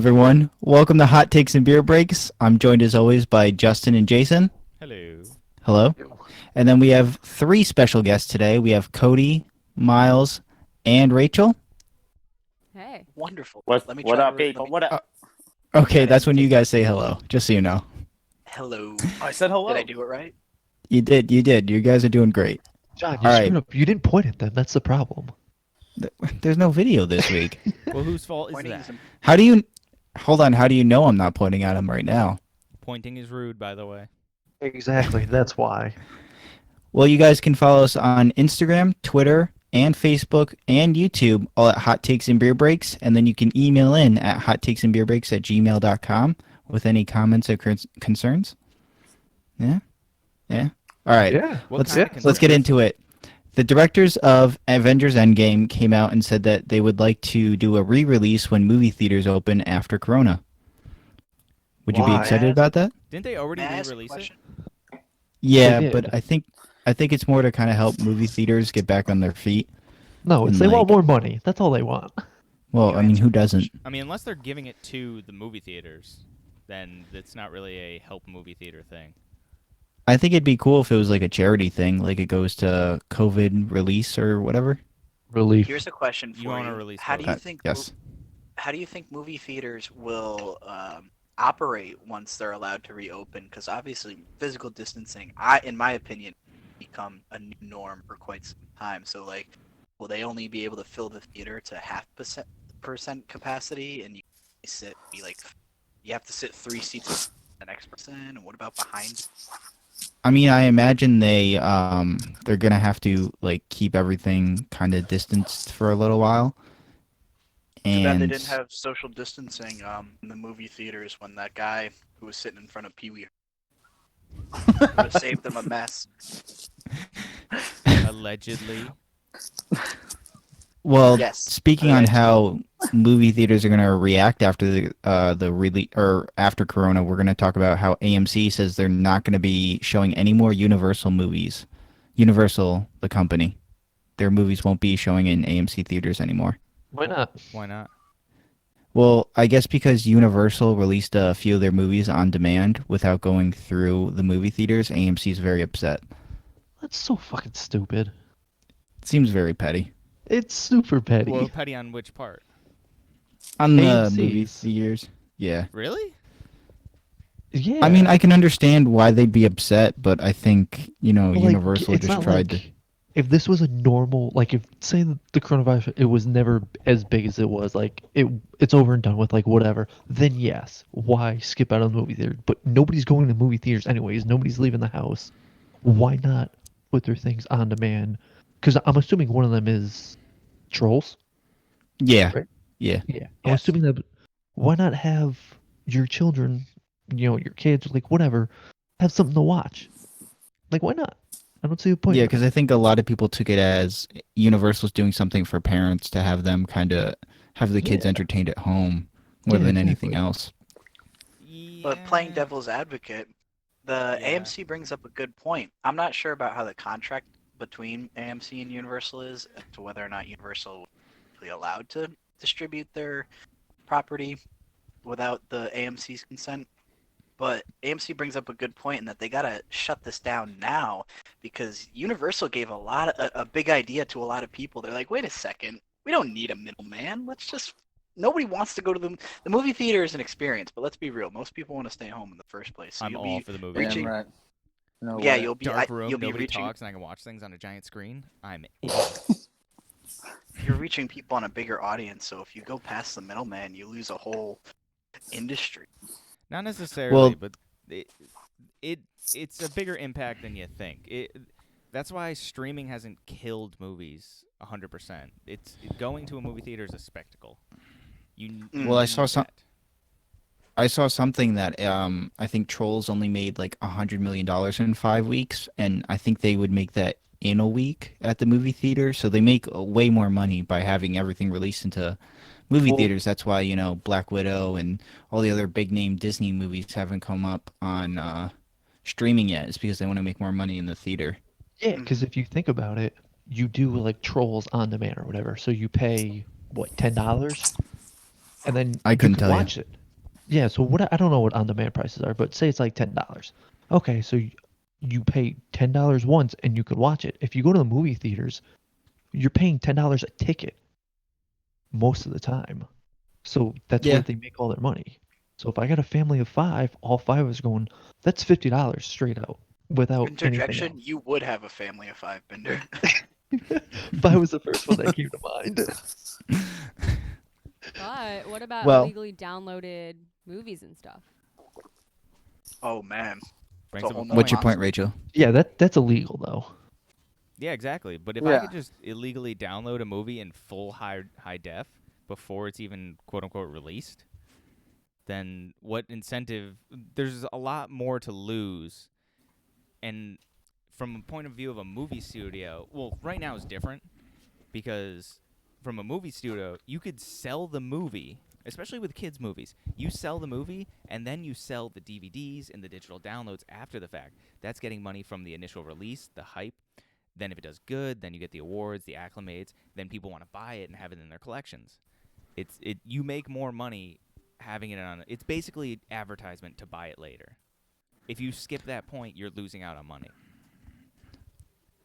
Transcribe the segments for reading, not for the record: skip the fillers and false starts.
everyone. Welcome to Hot Takes and Beer Breaks. I'm joined as always by Justin and Jason. Hello. Hello. And then we have three special guests today. We have Cody, Miles, and Rachel. Hey. Wonderful. What Let me what try up, to people? What up? Okay, I that's didn't when you take- guys say hello, just so you know. Hello. I said hello. Did I do it right? You did. You guys are doing great. John, you All screwed right. up. You didn't point at them. That's the problem. There's no video this week. Well, whose fault is Pointing that? some- How do you... Hold on, how do you know I'm not pointing at him right now? Pointing is rude, by the way. Exactly. That's why. Well, you guys can follow us on Instagram, Twitter, and Facebook, and YouTube, all at Hot Takes and Beer Breaks. And then you can email in at hottakesandbeerbreaks@gmail.com with any comments or concerns. Yeah? Yeah? All right. Yeah. What Let's kind of let's get concerns? into it. The directors of Avengers Endgame came out and said that they would like to do a re-release when movie theaters open after Corona. Would you be Why? excited about that? Didn't they already May I ask a re-release it? question? Yeah, They but did. I think it's more to kind of help movie theaters get back on their feet. No, it's And they want like- more money. That's all they want. Well, You I mean, answered who the doesn't? question. I mean, unless they're giving it to the movie theaters, then it's not really a help movie theater thing. I think it'd be cool if it was like a charity thing, like it goes to COVID release or whatever. Relief. Here's a question for You you. wanna release How do those? you think? Yes. How do you think movie theaters will operate once they're allowed to reopen? Because obviously, physical distancing, in my opinion, become a new norm for quite some time. So, like, will they only be able to fill the theater to percent capacity, and you have to sit 3 seats the next person? And what about behind? I mean, I imagine they're gonna have to like keep everything kind of distanced for a little while. Too bad they And didn't have social distancing in the movie theaters when that guy who was sitting in front of Pee Wee would have saved them a mess. Allegedly. well, Yes. speaking on how movie theaters are gonna react after the release or after Corona, we're gonna talk about how AMC says they're not gonna be showing any more Universal movies. Universal, the company, their movies won't be showing in AMC theaters anymore. Why not? Why not? Well, I guess because Universal released a few of their movies on demand without going through the movie theaters, AMC is very upset. That's so fucking stupid. It seems very petty. It's super petty. Well, petty on which part? On the AMC's. movie theaters, yeah. Really? yeah. I mean, I can understand why they'd be upset, but I think, But, like, Universal it's just not tried like, to... If this was a normal, like, if say the coronavirus, it was never as big as it was, like it's over and done with, like whatever. Then yes, why skip out on the movie theater? But nobody's going to movie theaters anyways. Nobody's leaving the house. Why not put their things on demand? Because I'm assuming one of them is Trolls. Yeah, Right. yeah. Yeah. I'm Yes. assuming that. Why not have your children, your kids, like whatever, have something to watch? Like why not? I don't see a point. Yeah, in it. because I think a lot of people took it as Universal's doing something for parents to have them kind of have the kids Yeah. entertained at home more Yeah, than anything exactly. else. But playing Yeah. devil's advocate, the Yeah. AMC brings up a good point. I'm not sure about how the contract between AMC and Universal is, as to whether or not Universal will be allowed to distribute their property without the AMC's consent. But AMC brings up a good point in that they gotta shut this down now because Universal gave a big idea to a lot of people. They're like, wait a second, we don't need a middleman. Let's just nobody wants to go to the movie theater is an experience, but let's be real, most people want to stay home in the first place. So I'm you'll all be for the movie. reaching- Damn right. No yeah, way. you'll be Dark room, you'll be nobody reaching talks, and I can watch things on a giant screen. I'm in. you're reaching people on a bigger audience. So if you go past the middleman, you lose a whole industry. Not necessarily, Well- but it's a bigger impact than you think. That's why streaming hasn't killed movies 100%. It's going to a movie theater is a spectacle. Well, I saw need some- that. I saw something that I think Trolls only made like $100 million in 5 weeks, and I think they would make that in a week at the movie theater. So they make way more money by having everything released into movie Well- theaters. That's why Black Widow and all the other big name Disney movies haven't come up on streaming yet. It's because they want to make more money in the theater. Yeah, because if you think about it, you do like Trolls on demand or whatever. So you pay what, $10? and then I you couldn't can tell you. watch it. Yeah, so what I don't know what on-demand prices are, but say it's like $10. Okay, so you pay $10 once and you could watch it. If you go to the movie theaters, you're paying $10 a ticket most of the time. So that's where Yeah. they make all their money. So if I got a family of 5, all 5 of us going, that's $50 straight out without anything Interjection: else. You would have a family of 5, Bender. 5 was the first one that came to mind. But what about Well, illegally downloaded movies and stuff? Oh man, it's Brings a up a whole nother what's your point. point, monster. Rachel? Yeah, that's illegal though. Yeah, exactly. But if I Yeah. could just illegally download a movie in full high def before it's even quote unquote released, then what incentive? There's a lot more to lose. And from a point of view of a movie studio, well, right now is different because from a movie studio, you could sell the movie, especially with kids' movies. You sell the movie, and then you sell the DVDs and the digital downloads after the fact. That's getting money from the initial release, the hype. Then if it does good, then you get the awards, the acclimates. Then people want to buy it and have it in their collections. You make more money having it on. It's basically advertisement to buy it later. If you skip that point, you're losing out on money.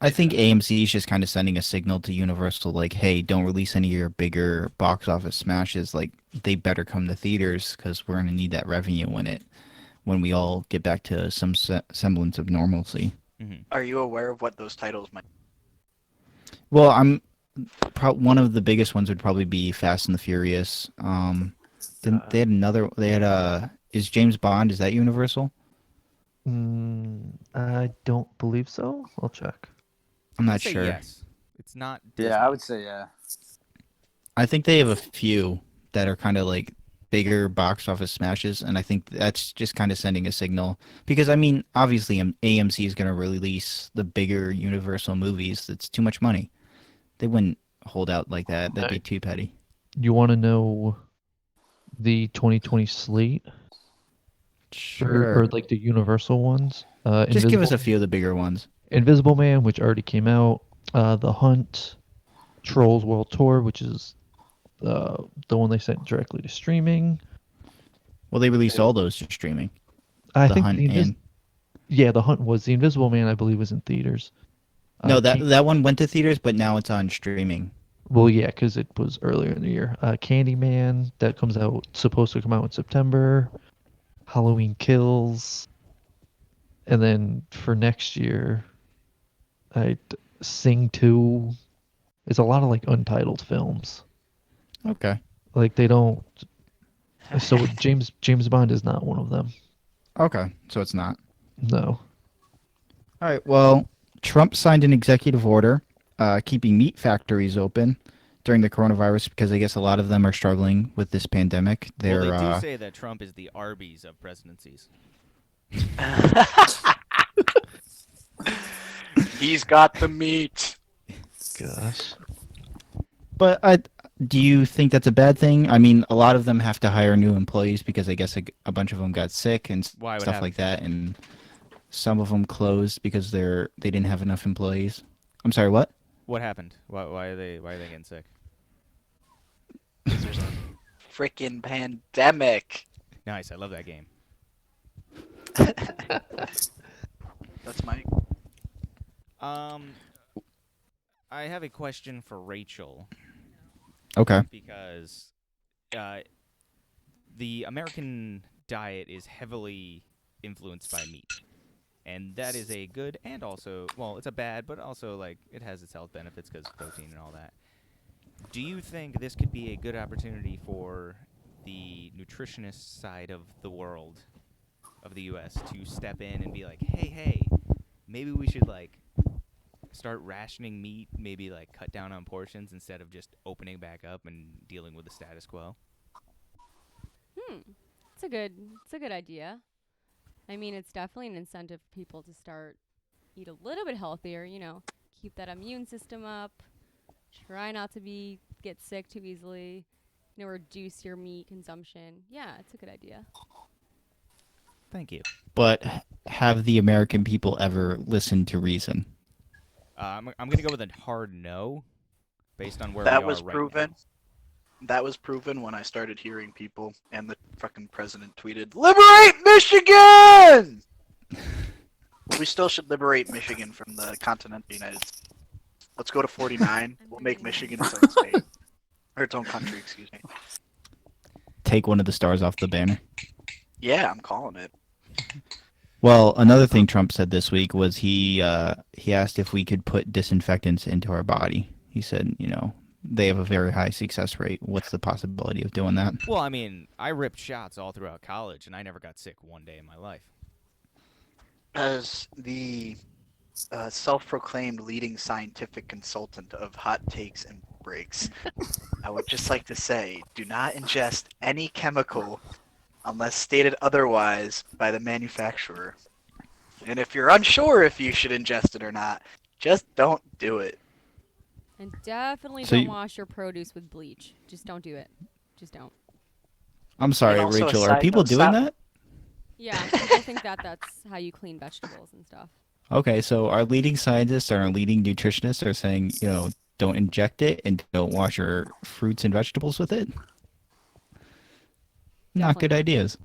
I think AMC is just kind of sending a signal to Universal, like, hey, don't release any of your bigger box office smashes. Like, they better come to theaters because we're gonna need that revenue when we all get back to some semblance of normalcy. Mm-hmm. Are you aware of what those titles might? Well, one of the biggest ones would probably be Fast and the Furious. Then they had another. They had is James Bond? Is that Universal? I don't believe so. I'll check. I'm I'd not say sure. yes. It's not Disney. Yeah, I would say yeah. I think they have a few that are kind of like bigger box office smashes, and I think that's just kind of sending a signal because I mean, obviously, AMC is going to release the bigger Universal movies. That's too much money. They wouldn't hold out like that. That'd be too petty. You want to know the 2020 slate Sure. or like the Universal ones? Just give us a Invisible few of the bigger ones. Invisible Man, which already came out. The Hunt, Trolls World Tour, which is the one they sent directly to streaming. Well, they released all those to streaming. I The think Hunt and The Hunt was the Invisible Man. I believe was in theaters. no, that Can- that one went to theaters, but now it's on streaming. Well, yeah, because it was earlier in the year. Candyman that comes out supposed to come out in September. Halloween Kills, and then for next year, I Sing 2. It's a lot of like untitled films. Okay. Like they don't. So James Bond is not one of them. Okay. So it's not. No. All right. Well, Trump signed an executive order keeping meat factories open during the coronavirus because I guess a lot of them are struggling with this pandemic. They're Well, they do say that Trump is the Arby's of presidencies. He's got the meat. Gosh. But do you think that's a bad thing? I mean, a lot of them have to hire new employees because I guess a bunch of them got sick and Why would stuff happen? like that, and some of them closed because they didn't have enough employees. I'm sorry, what? What happened? Why are they getting sick? There's a freaking pandemic. Nice, I love that game. That's my. I have a question for Rachel Okay. because the American diet is heavily influenced by meat. And that is a good and also, well, it's a bad, but also, like, it has its health benefits because protein and all that. Do you think this could be a good opportunity for the nutritionist side of the world, of the U.S., to step in and be like, hey, maybe we should, like, start rationing meat, maybe, like, cut down on portions instead of just opening back up and dealing with the status quo? It's a good idea. I mean, it's definitely an incentive for people to start eat a little bit healthier, keep that immune system up, try not to get sick too easily, reduce your meat consumption. Yeah, it's a good idea. Thank you. But have the American people ever listened to reason? I'm going to go with a hard no, based on where That we are was right proven. now. that was proven when I started hearing people, and the fucking president tweeted, "Liberate Michigan!" We still should liberate Michigan from the continental United States. Let's go to 49. We'll make Michigan its own state. Or its own country, excuse me. Take one of the stars off the banner. Yeah, I'm calling it. Well, another thing Trump said this week was he asked if we could put disinfectants into our body. He said, they have a very high success rate. What's the possibility of doing that? Well, I mean, I ripped shots all throughout college, and I never got sick one day in my life. As the self-proclaimed leading scientific consultant of Hot Takes and Breaks, I would just like to say, do not ingest any chemical unless stated otherwise by the manufacturer. And if you're unsure if you should ingest it or not, just don't do it. And definitely So don't you- wash your produce with bleach. Just don't do it. Just don't. I'm sorry, And also a Rachel. Are side people note, doing stop- that? Yeah, people think that's how you clean vegetables and stuff. Okay, so our leading scientists and our leading nutritionists are saying, don't inject it and don't wash your fruits and vegetables with it. Not Definitely good not. ideas.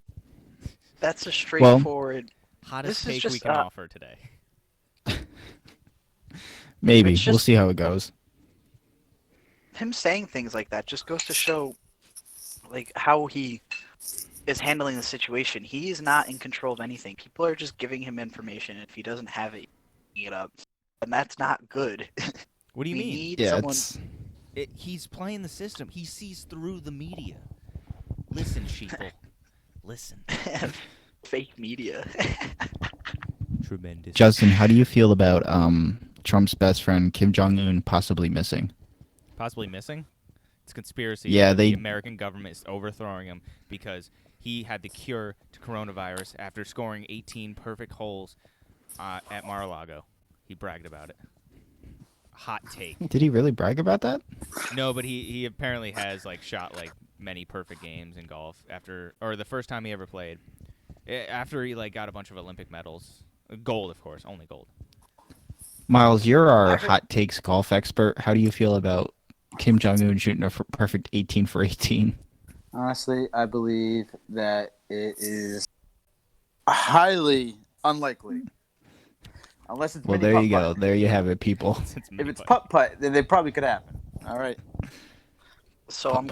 That's a straightforward... Hottest This is take just, we can offer today. Maybe. It's We'll just- see how it goes. Him saying things like that just goes to show how he is handling the situation. He is not in control of anything. People are just giving him information. If he doesn't have it, he's it up. And that's not good. What do you We mean? need Yeah, someone... He's playing the system. He sees through the media. Listen, sheeple. Listen. Fake media. Tremendous. Justin, how do you feel about Trump's best friend Kim Jong Un possibly missing? Possibly missing? It's conspiracy. Yeah, that they- the American government is overthrowing him because he had the cure to coronavirus after scoring 18 perfect holes at Mar-a-Lago. He bragged about it. Hot take. Did he really brag about that? No, but he apparently has shot many perfect games in golf or the first time he ever played. After he got a bunch of Olympic medals, gold of course, only gold. Miles, you're I our heard- hot takes golf expert. How do you feel about Kim Jong Un shooting a perfect 18 for 18? Honestly, I believe that it is highly unlikely. Unless it's Well, mini there you putt-putt. go. There you have it, people. Since If mini it's putt. putt-putt, then they probably could happen. All right. So I'm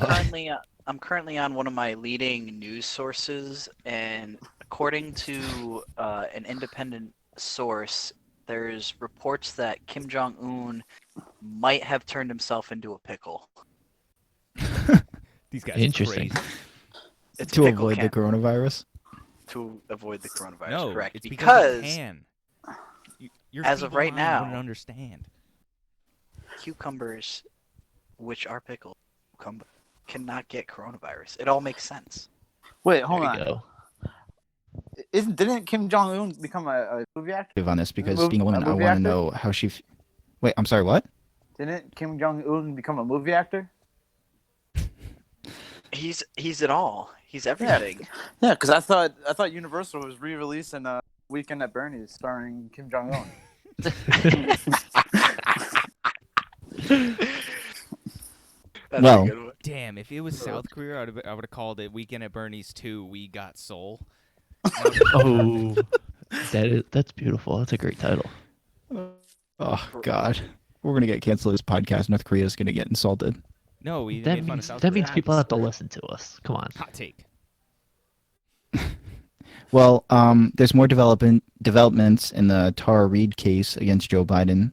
currently on one of my leading news sources, and according to an independent source, there's reports that Kim Jong Un might have turned himself into a pickle. These guys are Interesting. crazy. It's To pickle avoid the camp coronavirus? to avoid the coronavirus. No, correct? it's because Because he can. Your as of feeble right mind wouldn't now- understand. cucumbers, which are pickled, cannot get coronavirus. It all makes sense. Wait, hold There on. you go. Didn't Kim Jong Un become a movie actor? On this because Mov- being a woman, a I movie want to actor? know how she. Wait, I'm sorry. What? Didn't Kim Jong Un become a movie actor? He's it all. He's everything. Yeah, because I thought Universal was re-releasing Weekend at Bernie's starring Kim Jong Un. That's Well- a good one. Damn, if it was South Korea, I would have called it Weekend at Bernie's 2, We Got Soul. Oh, that's beautiful. That's a great title. Oh God, we're gonna get canceled. This podcast. North Korea's gonna get insulted. No, we That made fun of means South that Korea. means people have to listen to us. Come on. Hot take. Well, there's more developments in the Tara Reid case against Joe Biden.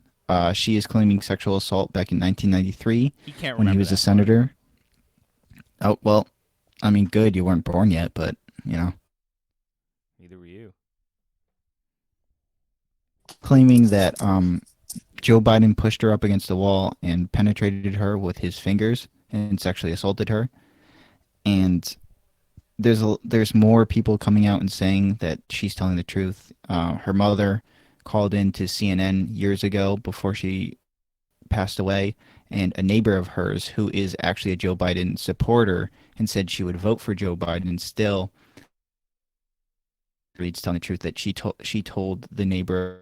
She is claiming sexual assault back in 1993 He can't when remember he was that a senator. Oh well, I mean, good. You weren't born yet, but part. Neither were you. claiming that Joe Biden pushed her up against the wall and penetrated her with his fingers and sexually assaulted her. And there's more people coming out and saying that she's telling the truth. Her mother called in to CNN years ago before she passed away, and a neighbor of hers who is actually a Joe Biden supporter and said she would vote for Joe Biden still. Reid's telling the truth that she told the neighbor.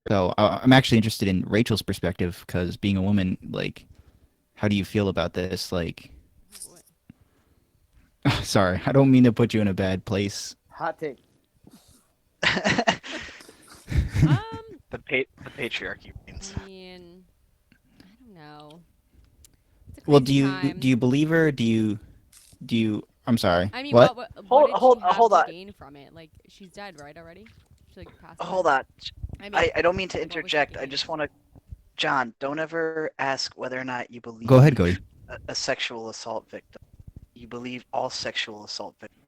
So I'm actually interested in Rachel's perspective because being a woman, how do you feel about this? Like, Oh, boy. sorry, I don't mean to put you in a bad place. Hot take. Um, The patriarchy reigns. I mean, I don't know. It's a Well, crazy time. do you believe her? Do you? I'm sorry. I mean, What? what Hold- did hold- she have hold to on. gain from it? Like, she's dead, right, already? She, like, passed Hold away? on. I mean, I don't mean to what was she interject. I gaining? just want to, John, don't ever ask whether or not you Go ahead, believe Cody. a sexual assault victim. You believe all sexual assault victims,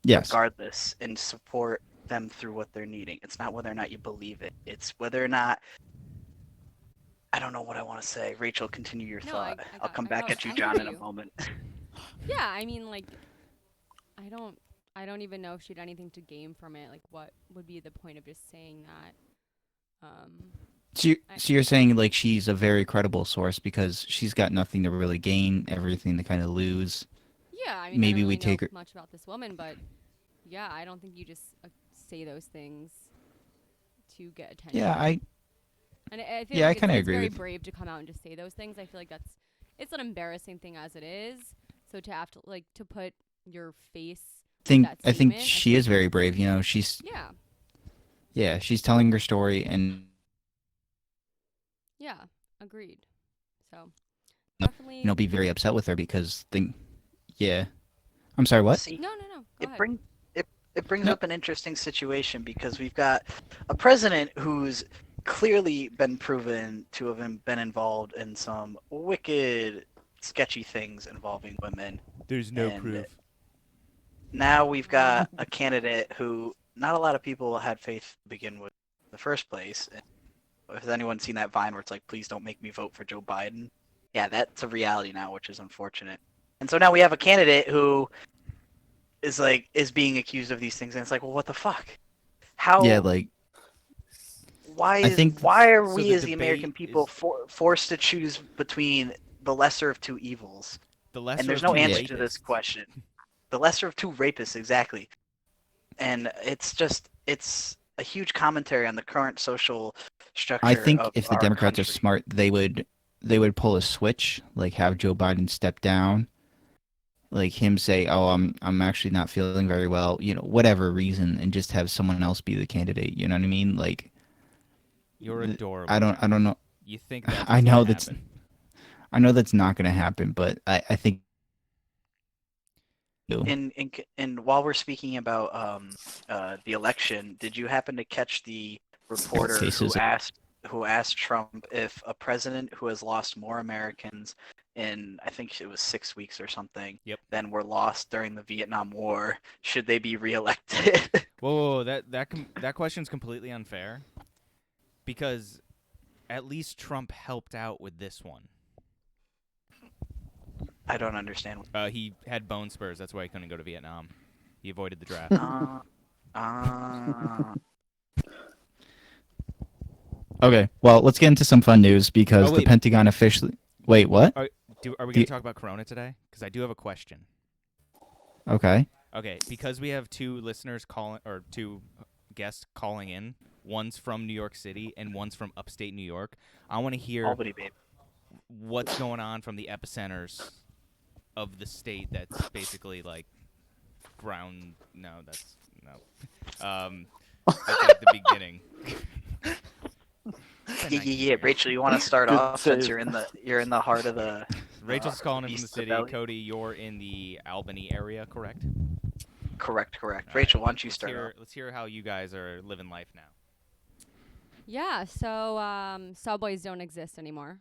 Yes. regardless, and support them through what they're needing. It's not whether or not you believe it. It's whether or not. I don't know what I want to say. Rachel, continue your No, thought. I'll come I back got- at you, I John, hear in a you. moment. Yeah, I mean, like, I don't even know if she had anything to gain from it. Like, what would be the point of just saying that? So you're saying like she's a very credible source because she's got nothing to really gain, everything to kind of lose. Yeah, I mean, I Maybe don't we really know take her. much about this woman, but yeah, I don't think you just say those things to get attention. Yeah, And I feel Yeah, I like kinda it's agree very with- brave to come out and just say those things. I feel like it's an embarrassing thing as it is. So to have to like to put your face that I think statement, she feel is like very that's- brave. You know, she's Yeah, she's telling her story and yeah, agreed. So No, definitely. be very upset with her because yeah. I'm sorry, what? See, No. Go it ahead. brings No. up an interesting situation because we've got a president who's clearly been proven to have been involved in some wicked, sketchy things involving women. There's no And proof. Now we've got a candidate who not a lot of people had faith to begin with in the first place. Has anyone seen that Vine where it's like, please don't make me vote for Joe Biden? Yeah, that's a reality now, which is unfortunate. And so now we have a candidate who is being accused of these things, and it's like, well, what the fuck? How? Yeah, like Why I think are So we the as the American debate people is- forced to choose between the lesser of two evils? The lesser And there's of no two answer to this rapists. question. The lesser of two rapists, exactly. And it's a huge commentary on the current social structure I think of if the our Democrats are country. smart, they would pull a switch, like have Joe Biden step down, like him say, "Oh, I'm actually not feeling very well," whatever reason, and just have someone else be the candidate. You know what I mean? Like You're adorable. I don't know. You think that's I what's know gonna that's happen. I know that's not going to happen, but I think. And while we're speaking about the election, did you happen to catch the reporter Cases. who asked Trump if a president who has lost more Americans in, I think it was 6 weeks or something, Yep. than were lost during the Vietnam War, should they be reelected? Whoa, that question's completely unfair. Because at least Trump helped out with this one. I don't understand. He had bone spurs. That's why he couldn't go to Vietnam. He avoided the draft. Okay, well, let's get into some fun news because Oh, the wait. Pentagon officially. Wait, what? Are we Do going you- to talk about Corona today? Because I do have a question. Okay. Okay, because we have two listeners calling, or two guests calling in. One's from New York City and one's from upstate New York. I want to hear Albany, babe. what's going on from the epicenters of the state that's basically like ground. No, that's no. That's like the beginning. Yeah. Rachel, you want to start Good off since save. you're in the heart of the. Rachel's calling in from east the of city. Valley? Cody, you're in the Albany area, correct? Correct. All right, Rachel, why don't you let's start hear, off? Let's hear how you guys are living life now. Yeah. So subways don't exist anymore.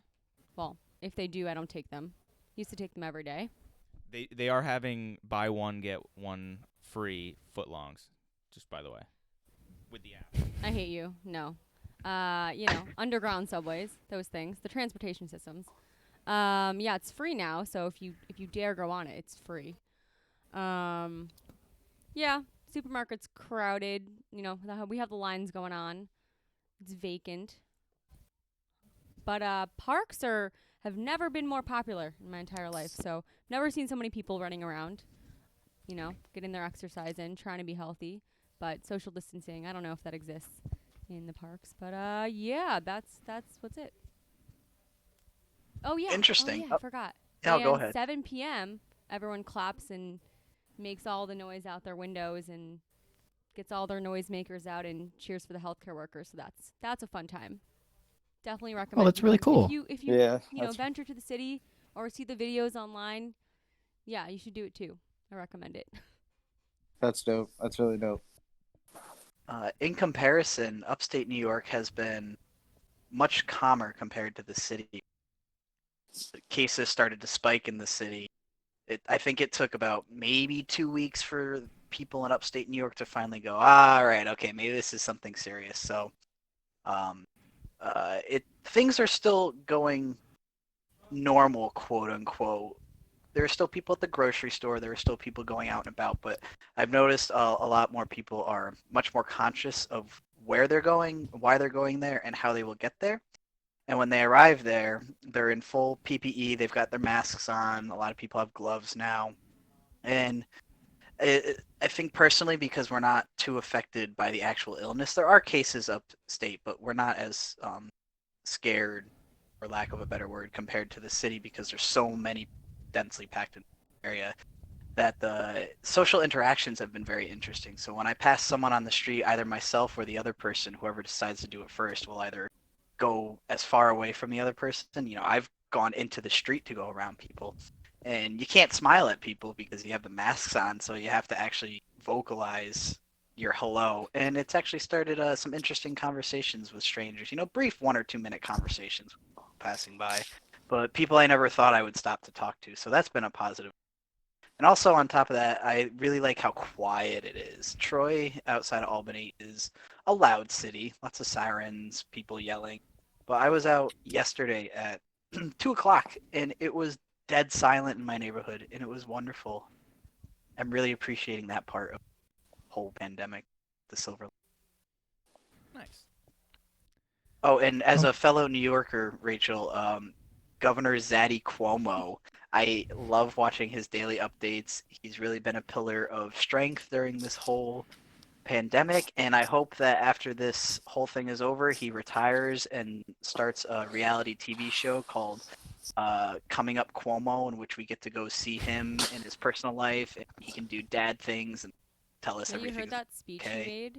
Well, if they do, I don't take them. Used to take them every day. They are having buy one get one free footlongs, just by the way, with the app. I hate you. No. Underground subways, those things, the transportation systems. Yeah, it's free now, so if you dare go on it, it's free. Yeah, supermarket's crowded. We have the lines going on. It's vacant. But parks have never been more popular in my entire life. So never seen so many people running around, getting their exercise in, trying to be healthy. But social distancing, I don't know if that exists in the parks. But yeah, that's what's it. Oh yeah. Interesting. Oh yeah, I forgot. Yeah, go And ahead. 7 p.m. everyone claps and makes all the noise out their windows and gets all their noisemakers out and cheers for the healthcare workers. So that's a fun time. Definitely recommend. that's really cool. If you Yeah, venture to the city or see the videos online, yeah, you should do it too. I recommend it. that's dope. That's really dope. In comparison, upstate New York has been much calmer compared to the city. Cases started to spike in the city. I think it took about maybe 2 weeks for people in upstate New York to finally go, all right, okay, maybe this is something serious. So, things are still going normal, quote unquote. There are still people at the grocery store. There are still people going out and about, but I've noticed a lot more people are much more conscious of where they're going, why they're going there, and how they will get there. And when they arrive there, they're in full PPE. They've got their masks on. A lot of people have gloves now. And I think personally, because we're not too affected by the actual illness, there are cases upstate, but we're not as scared, for lack of a better word, compared to the city because there's so many densely packed in the area that the social interactions have been very interesting. So when I pass someone on the street, either myself or the other person, whoever decides to do it first, will either go as far away from the other person. I've gone into the street to go around people, and you can't smile at people because you have the masks on, so you have to actually vocalize your hello. And it's actually started some interesting conversations with strangers. Brief 1 or 2 minute conversations passing by, but people I never thought I would stop to talk to. So that's been a positive. And also on top of that, I really like how quiet it is. Troy, outside of Albany, is a loud city. Lots of sirens, people yelling. But I was out yesterday at 2 o'clock, and it was dead silent in my neighborhood, and it was wonderful. I'm really appreciating that part of the whole pandemic, the silver. Nice. Oh, and as a fellow New Yorker, Rachel, Governor Zaddy Cuomo, I love watching his daily updates. He's really been a pillar of strength during this whole pandemic, and I hope that after this whole thing is over, he retires and starts a reality TV show called Coming Up Cuomo, in which we get to go see him in his personal life, and he can do dad things and tell us Have you everything. heard that speech okay. he made?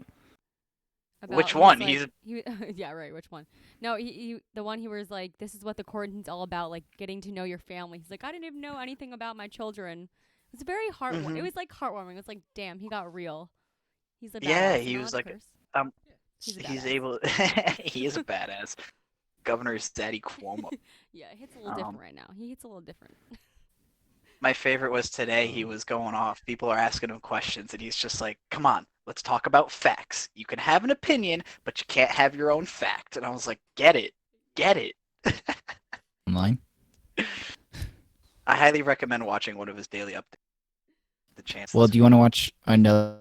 Which he was one? like- yeah, right. Which one? No, the one he was like, "This is what the quarantine's all about, like getting to know your family." He's like, "I didn't even know anything about my children." It was very heartwarming. It was like heartwarming. It was like, damn, he got real. He's a badass. Yeah, Am he I was allowed like, to curse? He's a he's badass. able. He is a badass. Governor Zaddy Cuomo. Yeah, it hits a little different right now. He hits a little different. My favorite was today. He was going off. People are asking him questions, and he's just like, "Come on, let's talk about facts. You can have an opinion, but you can't have your own fact." And I was like, "Get it, get it." Online. I highly recommend watching one of his daily updates. The chance. Well, do you want to watch another?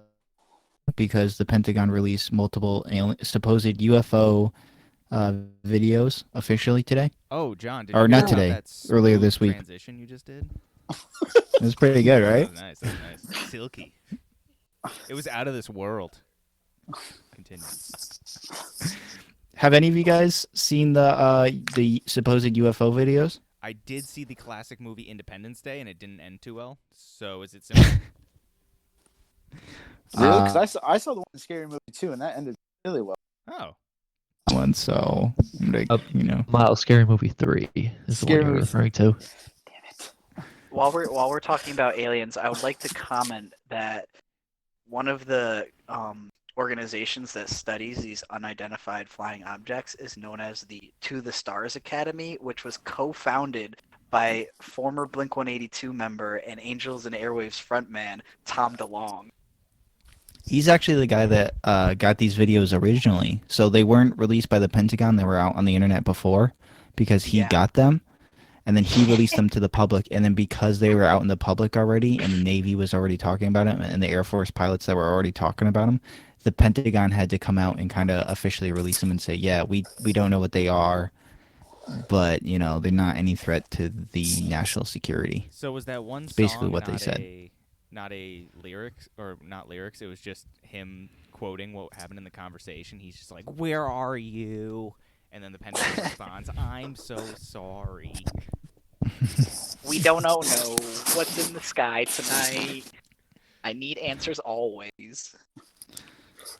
Because the Pentagon released multiple supposed UFO videos officially today. Oh, John, did Or you not hear about today, that earlier smooth this week. transition you just did? It was pretty good, right? That was nice. That was nice. Silky. It was out of this world. Continue. Have any of you guys seen the supposed UFO videos? I did see the classic movie Independence Day, and it didn't end too well. So is it similar? Really? Because I saw the one Scary Movie too, and that ended really well. Oh. One, so like, Miles, Scary Movie 3 is the one Scary you're Movie referring to. Damn it. While we're talking about aliens, I would like to comment that one of the organizations that studies these unidentified flying objects is known as the To the Stars Academy, which was co-founded by former Blink-182 member and Angels and Airwaves frontman Tom DeLonge. He's actually the guy that got these videos originally. So they weren't released by the Pentagon. They were out on the internet before because he got them. And then he released them to the public. And then because they were out in the public already and the Navy was already talking about him and the Air Force pilots that were already talking about him, the Pentagon had to come out and kind of officially release them and say, yeah, we don't know what they are, but, they're not any threat to the national security. So was that one song basically what they said. Not a lyrics, or not lyrics, it was just him quoting what happened in the conversation. He's just like, "Where are you?" And then the Pentagon responds, "I'm so sorry." We don't know what's in the sky tonight. I need answers always.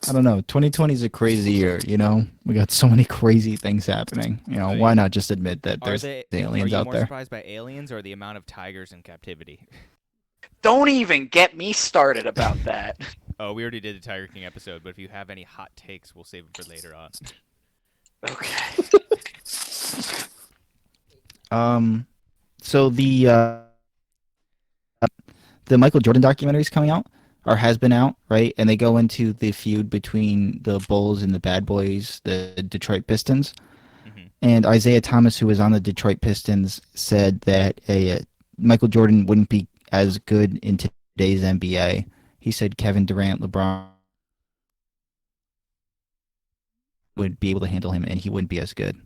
I don't know. 2020 is a crazy year, you know? We got so many crazy things happening. You know, Right. why not just admit that Are there's they? aliens Are you out more there? surprised by aliens or the amount of tigers in captivity? Don't even get me started about that. Oh, we already did the Tiger King episode, but if you have any hot takes, we'll save it for later on. Okay. So the Michael Jordan documentary is coming out or has been out, right? And they go into the feud between the Bulls and the Bad Boys, the Detroit Pistons. Mhm. And Isaiah Thomas, who was on the Detroit Pistons, said that Michael Jordan wouldn't be as good in today's NBA. He said Kevin Durant, LeBron would be able to handle him, and he wouldn't be as good.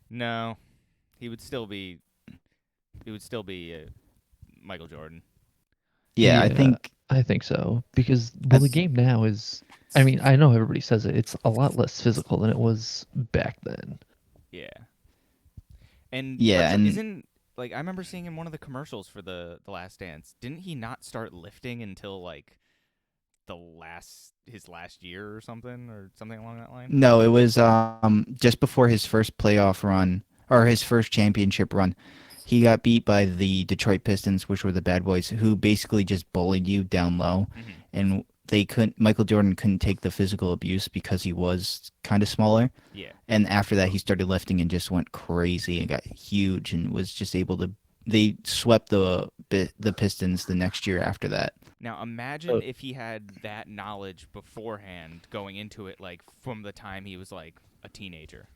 No, he would still be. He would still be Michael Jordan. Yeah, Yeah, I think so because the That's- game now is. I mean, I know everybody says it. It's a lot less physical than it was back then. Yeah. And Yeah, and isn't like I remember seeing in one of the commercials for the Last Dance. Didn't he not start lifting until like his last year or something along that line? no, it was just before his first playoff run or his first championship run. He got beat by the Detroit Pistons, which were the bad boys, who basically just bullied you down low, Mhm. and they couldn't. Michael Jordan couldn't take the physical abuse because he was kind of smaller. Yeah. And after that, he started lifting and just went crazy and got huge and was just able to. They swept the Pistons the next year after that. Now imagine if he had that knowledge beforehand going into it, like from the time he was like a teenager.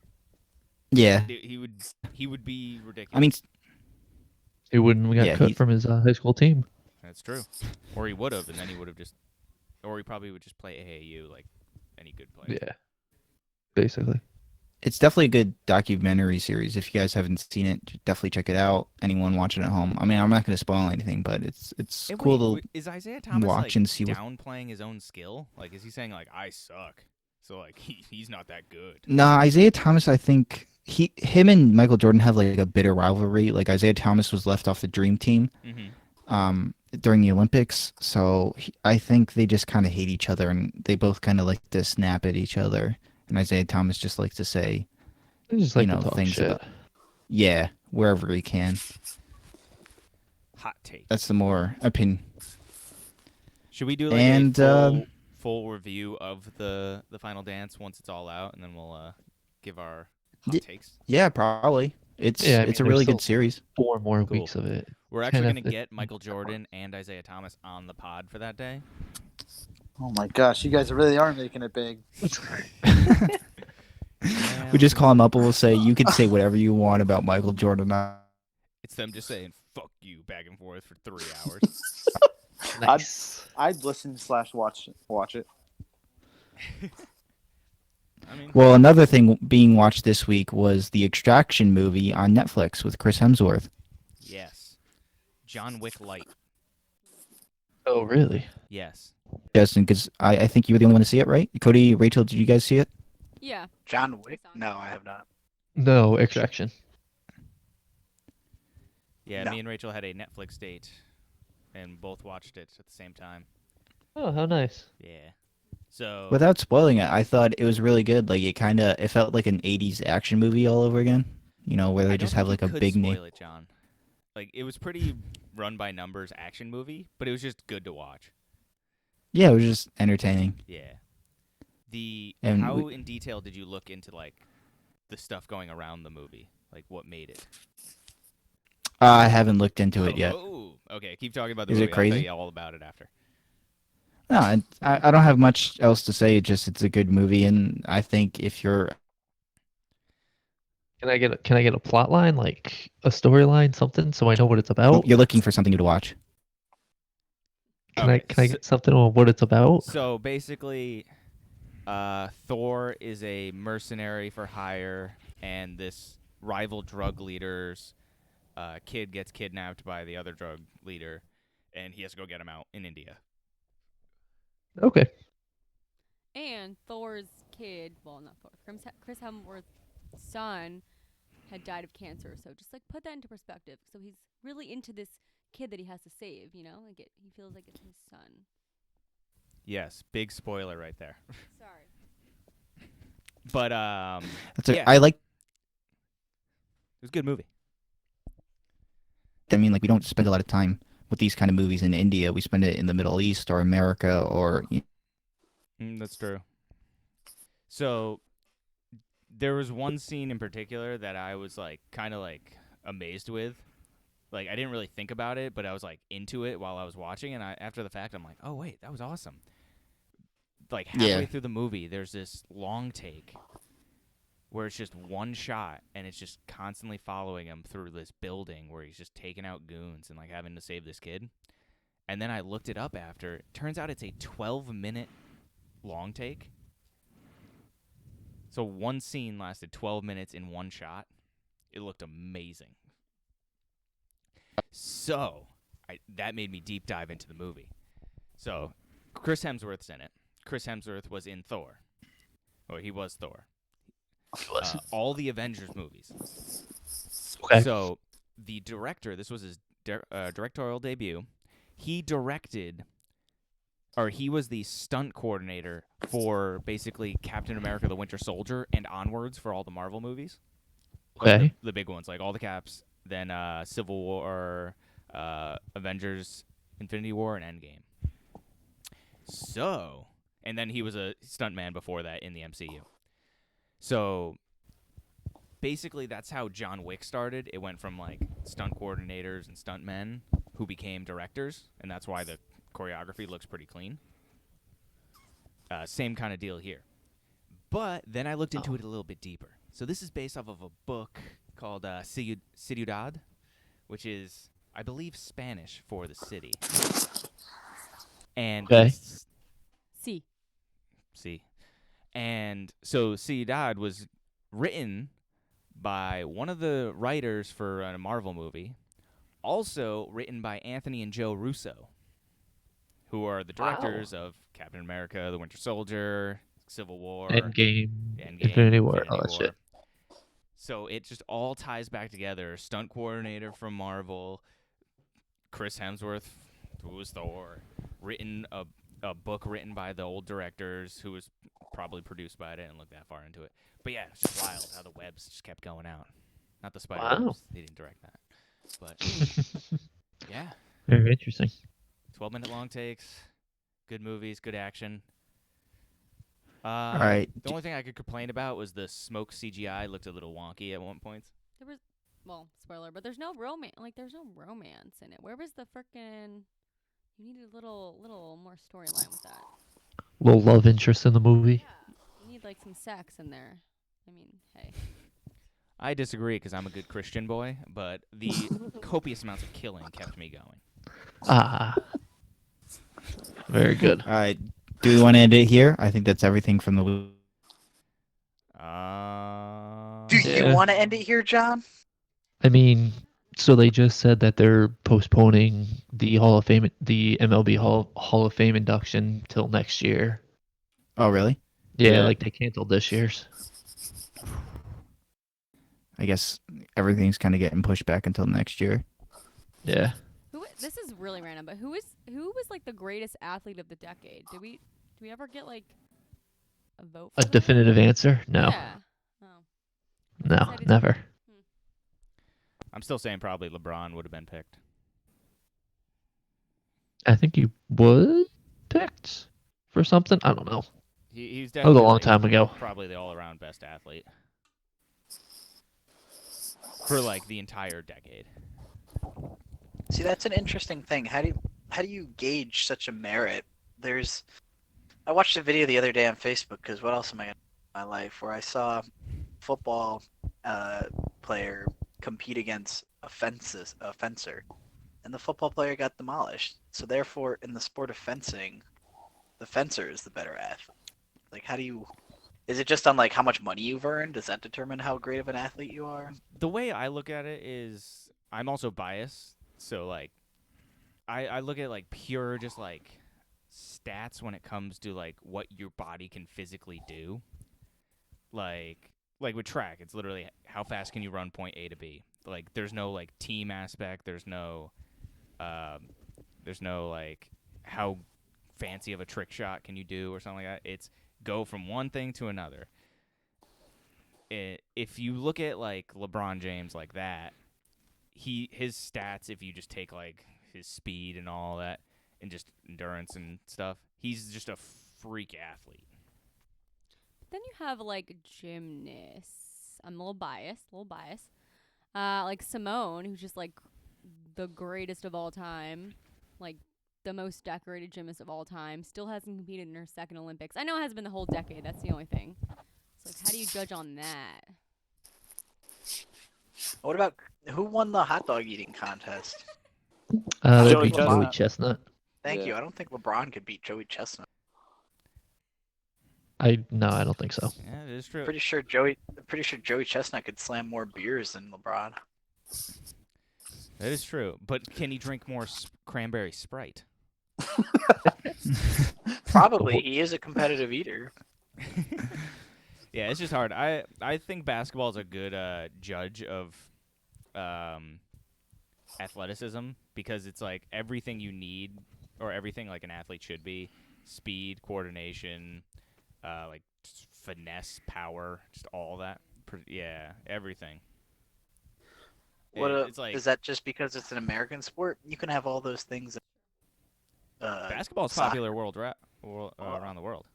Yeah, He would be ridiculous. I mean, He wouldn't have got Yeah, cut he's- from his high school team. That's true. Or he would have, and then he would have just, or he probably would just play AAU like any good player. Yeah, basically. it's definitely a good documentary series. If you guys haven't seen it, definitely check it out. Anyone watching at home. I mean, I'm not going to spoil anything, but it's Hey, cool wait, to is Isaiah Thomas watch like and see what. downplaying his own skill? Like, is he saying like I suck? So like he's not that good. Nah, Isaiah Thomas, I think him and Michael Jordan have like a bitter rivalry. Like Isaiah Thomas was left off the Dream Team during the Olympics, so I think they just kind of hate each other, and they both kind of like to snap at each other. And Isaiah Thomas just likes to say, They just like you know, to talk things shit. about wherever he can. Hot take. That's the more opinion. Should we do like And, a full review of the final dance once it's all out, and then we'll give our hot Ye- takes? Yeah, probably. It's Yeah, I it's a mean, really there's good series. 4 more Cool. weeks of it. We're actually Kinda- gonna get Michael Jordan and Isaiah Thomas on the pod for that day. Oh my gosh, you guys really are making it big. We just call him up and we'll say, you can say whatever you want about Michael Jordan. It's them just saying "fuck you" back and forth for 3 hours. Nice. I'd listen / watch it. I mean, Well, another thing being watched this week was the Extraction movie on Netflix with Chris Hemsworth. yes, John Wick Light. Oh, really? Yes. Justin, because I think you were the only one to see it, right? Cody, Rachel, did you guys see it? Yeah. John Wick? No, I have not. No, Extraction. Yeah, No. me and Rachel had a Netflix date, and both watched it at the same time. Oh, how nice. Yeah. So Without spoiling it, I thought it was really good. Like it felt like an '80s action movie all over again. You know, where I they don't just think have you like a could big name. spoil it, John. Like it was pretty run by numbers action movie, but it was just good to watch. Yeah, it was just entertaining. Yeah. And How in detail did you look into like the stuff going around the movie? Like what made it? I haven't looked into it yet. Oh, okay. Keep talking about the Is it movie. I'll tell crazy? you all about it after. No, I don't have much else to say. It's a good movie, and I think if you're Can I get a plot line, like a storyline, something, so I know what it's about? you're looking for something to watch. Can I Okay, get something on what it's about? So basically, Thor is a mercenary for hire, and this rival drug leader's kid gets kidnapped by the other drug leader, and he has to go get him out in India. Okay. And Thor's kid, well, not Thor, Chris Hemsworth's son had died of cancer. So just like put that into perspective. So he's really into this kid that he has to save. You know, like he feels like it's his son. Yes, big spoiler right there. Sorry. But yeah, I like. it was a good movie. I mean, like we don't spend a lot of time with these kind of movies in India. We spend it in the Middle East or America or. That's true. So there was one scene in particular that I was like kind of like amazed with. Like I didn't really think about it, but I was like into it while I was watching, and after the fact I'm like, "Oh wait, that was awesome." Like halfway through the movie, there's this long take where it's just one shot and it's just constantly following him through this building where he's just taking out goons and like having to save this kid. And then I looked it up after. Turns out it's a 12-minute long take. So one scene lasted 12 minutes in one shot. It looked amazing. So that made me deep dive into the movie. So Chris Hemsworth's in it. Chris Hemsworth was in Thor. Or he was Thor. All the Avengers movies. Okay. So the director, this was his directorial debut. He directed, or he was the stunt coordinator for basically Captain America: The Winter Soldier and onwards for all the Marvel movies. Okay. The big ones, like all the Caps, then Civil War, Avengers, Infinity War, and Endgame. So, and then he was a stuntman before that in the MCU. So, basically, that's how John Wick started. It went from, like, stunt coordinators and stuntmen who became directors, and that's why the choreography looks pretty clean. Same kind of deal here. But then I looked into it a little bit deeper. So this is based off of a book called Ciudad, which is, I believe, Spanish for the city. And Okay. See. And so Ciudad was written by one of the writers for a Marvel movie, also written by Anthony and Joe Russo, who are the directors of Captain America: The Winter Soldier, Civil War, Endgame, Infinity War, all that shit. So it just all ties back together. Stunt coordinator from Marvel, Chris Hemsworth, who was Thor, written a book written by the old directors, who was probably produced by it. I didn't look that far into it. But yeah, it's just wild how the webs just kept going out. Not the Spider-Webs. Wow. They didn't direct that. But yeah, Very interesting. 12-minute long takes, good movies, good action. All right. The only thing I could complain about was the smoke CGI looked a little wonky at one point. There was, well, spoiler, but there's no romance. Like, there's no romance in it. Where was the frickin'? You needed a little more storyline with that. Little love interest in the movie. Yeah, you need like some sex in there. I mean, hey. I disagree because I'm a good Christian boy, but the copious amounts of killing kept me going. Ah. Very good. All right. Do we want to end it here? I think that's everything from the. Do you Yeah. want to end it here, John? I mean, so they just said that they're postponing the Hall of Fame, the MLB Hall of Fame induction till next year. Oh, really? Yeah, Yeah. like they canceled this year's. I guess everything's kind of getting pushed back until next year. Yeah. This is really random, but who was like the greatest athlete of the decade? Do we ever get like a vote for A that? definitive answer? No. Yeah. Oh. No, Decided- never. I'm still saying probably LeBron would have been picked. I think he was picked for something. I don't know. He's That was definitely a long like, time ago. probably the all-around best athlete for like the entire decade. See, that's an interesting thing. How do you gauge such a merit? I watched a video the other day on Facebook because what else am I gonna do in my life? Where I saw a football player compete against a fencer, and the football player got demolished. So therefore, in the sport of fencing, the fencer is the better athlete. Like, is it just on like how much money you've earned? Does that determine how great of an athlete you are? The way I look at it is I'm also biased, so like I look at like pure just like stats when it comes to like what your body can physically do. Like like with track, it's literally how fast can you run point A to B. Like there's no like team aspect. There's no like how fancy of a trick shot can you do or something like that. It's go from one thing to another. If you look at like LeBron James like that, his stats, if you just take like his speed and all that and just endurance and stuff, he's just a freak athlete. Then you have like gymnasts. I'm a little biased. Like Simone, who's just like the greatest of all time, like the most decorated gymnast of all time, still hasn't competed in her second Olympics. I know it hasn't been the whole decade. That's the only thing. So like, how do you judge on that? What about who won the hot dog eating contest? That'd Joey be Joey Chestnut. Chestnut. Thank Yeah. you. I don't think LeBron could beat Joey Chestnut. No, I don't think so. Yeah, it is true. Pretty sure Joey Chestnut could slam more beers than LeBron. That is true. But can he drink more cranberry Sprite? Probably. He is a competitive eater. Yeah, it's just hard. I think basketball is a good judge of athleticism because it's like everything you need or everything like an athlete should be: speed, coordination, like just finesse, power, just all that. Yeah, everything. It's like Is that just because it's an American sport? You can have all those things. basketball is soccer. popular around the world.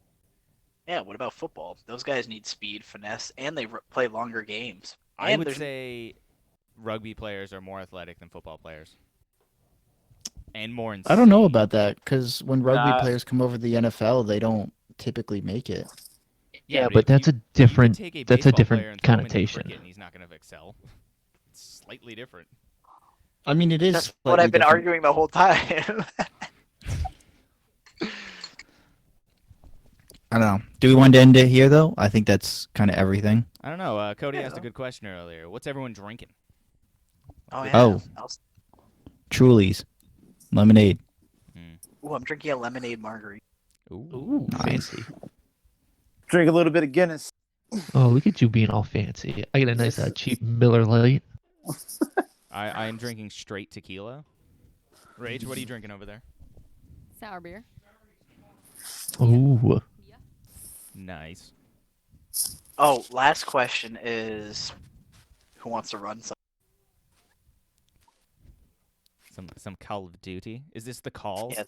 Yeah, what about football? Those guys need speed, finesse, and they play longer games. I And would there's- say rugby players are more athletic than football players. And more insane. I don't know about that because when rugby Nah. players come over to the NFL, they don't typically make it. Yeah, if but that's you- a you could different take a that's a baseball different player and throw him into connotation. cricket and he's not going to excel. It's slightly different. I mean, it is. That's what slightly I've been different. arguing the whole time. I don't know. Do we want to end it here though? I think that's kind of everything. I don't know. Cody Yeah. asked a good question earlier. What's everyone drinking? Oh yeah. Oh. I'll- Truly's, lemonade. Ooh, I'm drinking a lemonade margarita. Ooh. Nice. Fancy. Drink a little bit of Guinness. Oh, look at you being all fancy. I get a nice cheap Miller Lite. I am drinking straight tequila. Rach, what are you drinking over there? Sour beer. Ooh. Nice. Oh, last question is, who wants to run some? Some Call of Duty. Is this the call? Yeah,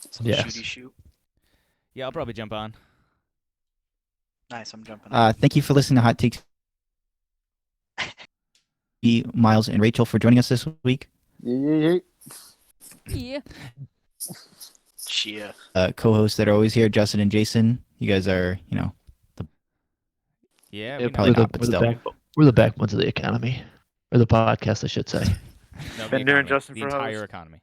some Yes. shooty shoot. Yeah, I'll probably jump on. Nice, I'm jumping. on. Thank you for listening to Hot Takes. Miles and Rachel for joining us this week. Yeah. Yeah. Chia. Co-hosts that are always here, Justin and Jason. You guys are, Yeah, Yeah, we probably know. not, but still. We're the backbones of the economy. Or the podcast, I should say. No, the Been doing economy, Justin the for entire host. economy.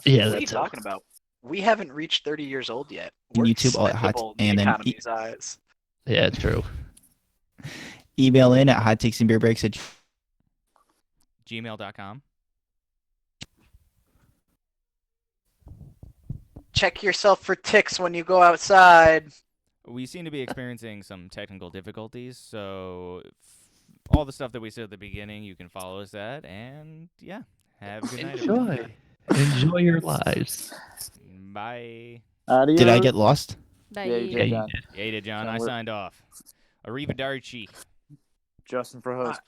Yeah, What are you that's it. talking about? We haven't reached 30 years old yet. And We're YouTube all at hot- expendable in the and then economy's eyes. Yeah, it's true. Email in at hottakesandbeerbreaks at Gmail.com. Check yourself for ticks when you go outside. We seem to be experiencing some technical difficulties, so all the stuff that we said at the beginning, you can follow us at, and yeah, have a good night. everyone. Enjoy your lives. Bye. Adios. Did I get lost? Bye. Yeah, you Yeah, did, you John. Yeah, you did, John. John, I we're- signed off. Arrivederci. Justin for host.